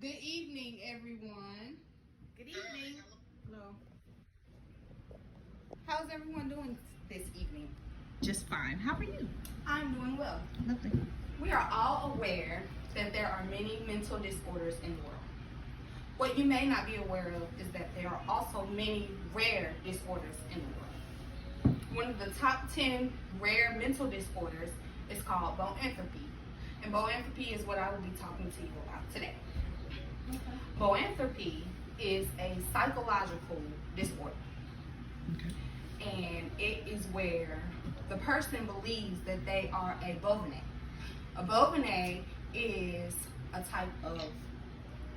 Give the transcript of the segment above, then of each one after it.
Good evening, everyone. Good evening. Hello. How's everyone doing this evening? Just fine. How are you? I'm doing well. Lovely. We are all aware that there are many mental disorders in the world. What you may not be aware of is that there are also many rare disorders in the world. One of the top 10 rare mental disorders is called Boanthropy. And Boanthropy is what I will be talking to you about today. Boanthropy is a psychological disorder. Okay. And it is where the person believes that they are a bovine. A bovine is a type of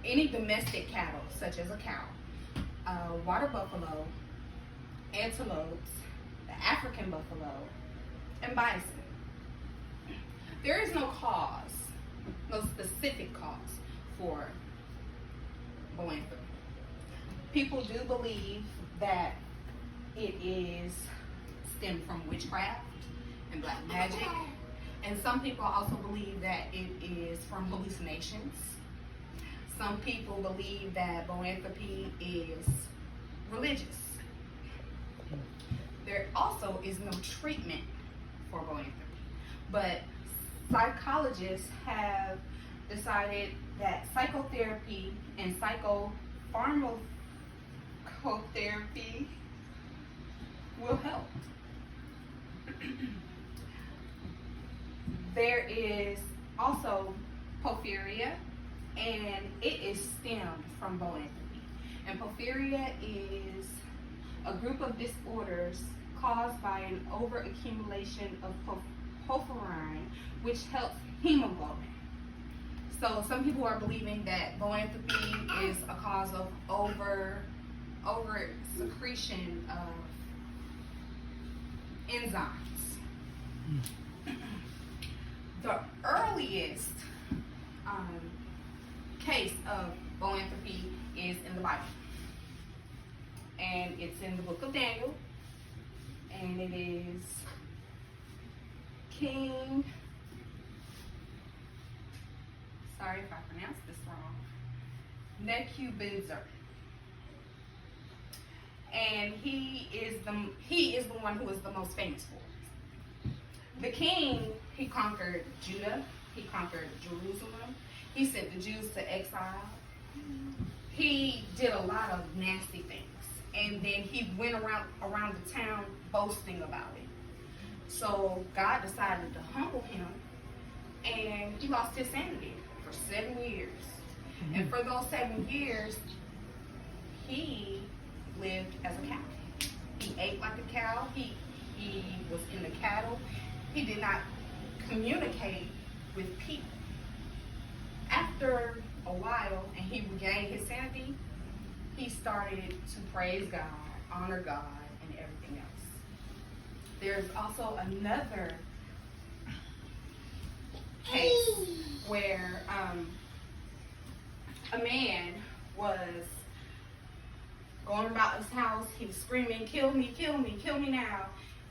any domestic cattle, such as a cow, water buffalo, antelopes, the African buffalo, and bison. There is no cause, no specific cause for Boanthropy. People do believe that it is stemmed from witchcraft and black magic, and some people also believe that it is from hallucinations. Some people believe that Boanthropy is religious. There also is no treatment for Boanthropy, but psychologists have decided that psychotherapy and psychopharmacotherapy will help. There is also porphyria, and it is stemmed from Boanthropy. And porphyria is a group of disorders caused by an overaccumulation of porphyrin, which helps hemoglobin. So some people are believing that Boanthropy is a cause of over secretion of enzymes. The earliest case of Boanthropy is in the Bible, and it's in the book of Daniel, and it is King, sorry if I pronounced this wrong, Nebuchadnezzar. And he is the one who is the most famous for it. The king, he conquered Judah, he conquered Jerusalem, he sent the Jews to exile. He did a lot of nasty things, and then he went around the town boasting about it. So God decided to humble him, and he lost his sanity for 7 years. And for those 7 years, he lived as a cow. He ate like a cow. He was in the cattle. He did not communicate with people. After a while, and he regained his sanity, he started to praise God, honor God, and everything else. There's also another case where a man was going about his house. He was screaming, "Kill me, kill me, kill me now."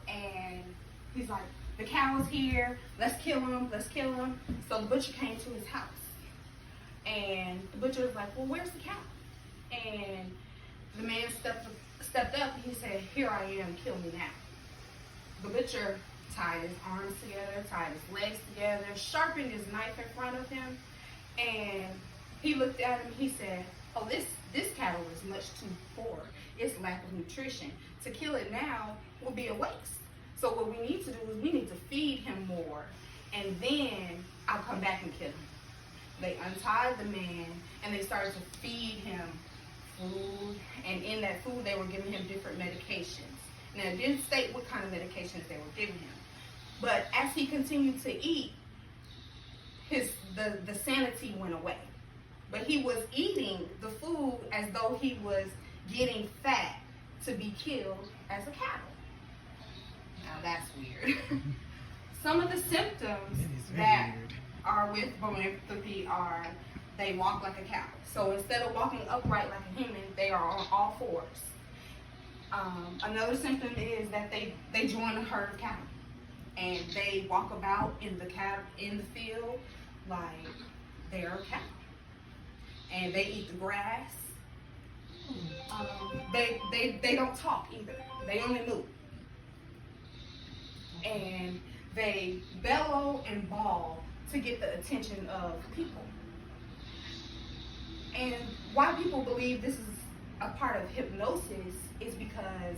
And he's like, "The cow is here. Let's kill him, let's kill him." So the butcher came to his house. And the butcher was like, "Well, where's the cow?" And the man stepped up and he said, "Here I am, kill me now." The butcher tied his arms together, tied his legs together, sharpened his knife in front of him, and he looked at him. He said, "Oh, this cattle is much too poor. It's lack of nutrition. To kill it now will be a waste. So what we need to do is we need to feed him more, and then I'll come back and kill him." They untied the man, and they started to feed him food, and in that food they were giving him different medications. Now, it didn't state what kind of medications they were giving him, but as he continued to eat, the sanity went away. But he was eating the food as though he was getting fat to be killed as a cattle. Now that's weird. Some of the symptoms that are with Boanthropy are they walk like a cow. So instead of walking upright like a human, they are on all fours. Another symptom is that they join a herd of cattle, and they walk about in the field like they are cattle. and they eat the grass. They don't talk either. They only move. And they bellow and bawl to get the attention of people. And why people believe this is a part of hypnosis is because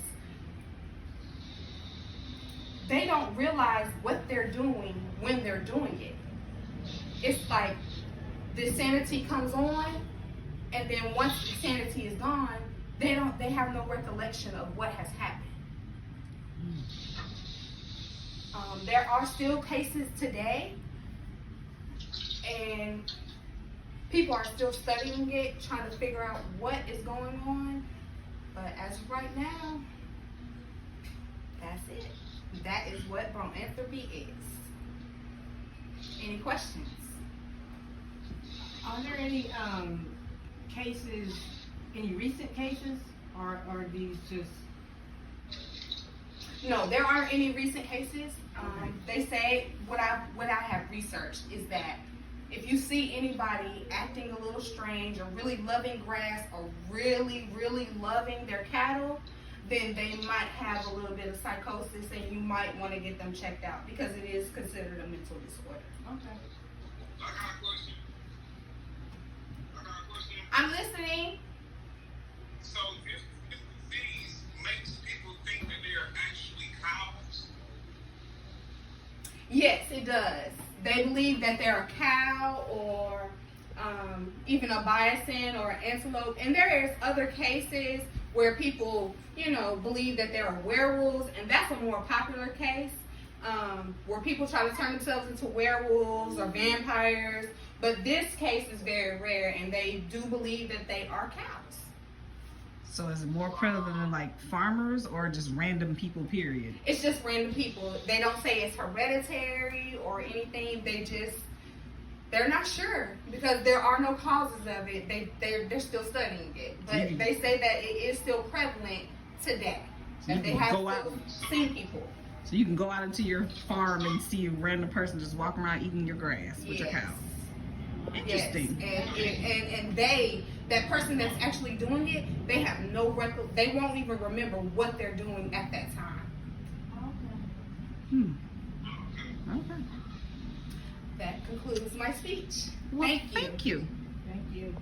they don't realize what they're doing when they're doing it. It's like the sanity comes on, and then once the sanity is gone, they have no recollection of what has happened. There are still cases today, and people are still studying it, trying to figure out what is going on. But as of right now, that's it. That is what Boanthropy is. Any questions? Are there any cases, any recent cases, or are these just? No, there aren't any recent cases. They say what I have researched is that if you see anybody acting a little strange or really loving grass or really, really loving their cattle, then they might have a little bit of psychosis, and you might want to get them checked out because it is considered a mental disorder. Okay. I got a question. I'm listening. So this disease makes people think that they are actually cows? Yes, it does. They believe that they're a cow or even a bison or an antelope. And there is other cases where people, believe that they're werewolves, and that's a more popular case, where people try to turn themselves into werewolves or vampires. But this case is very rare, and they do believe that they are cows. So is it more prevalent than like farmers or just random people, period? It's just random people. They don't say it's hereditary or anything. They're not sure because there are no causes of it. They're still studying it, but they say that it is still prevalent today. So and they have seen people. So you can go out into your farm and see a random person just walking around eating your grass with your cows. Interesting. Yes. And that person that's actually doing it, they have no record. They won't even remember what they're doing at that time. Okay. That concludes my speech. Well, Thank you. Thank you. Thank you.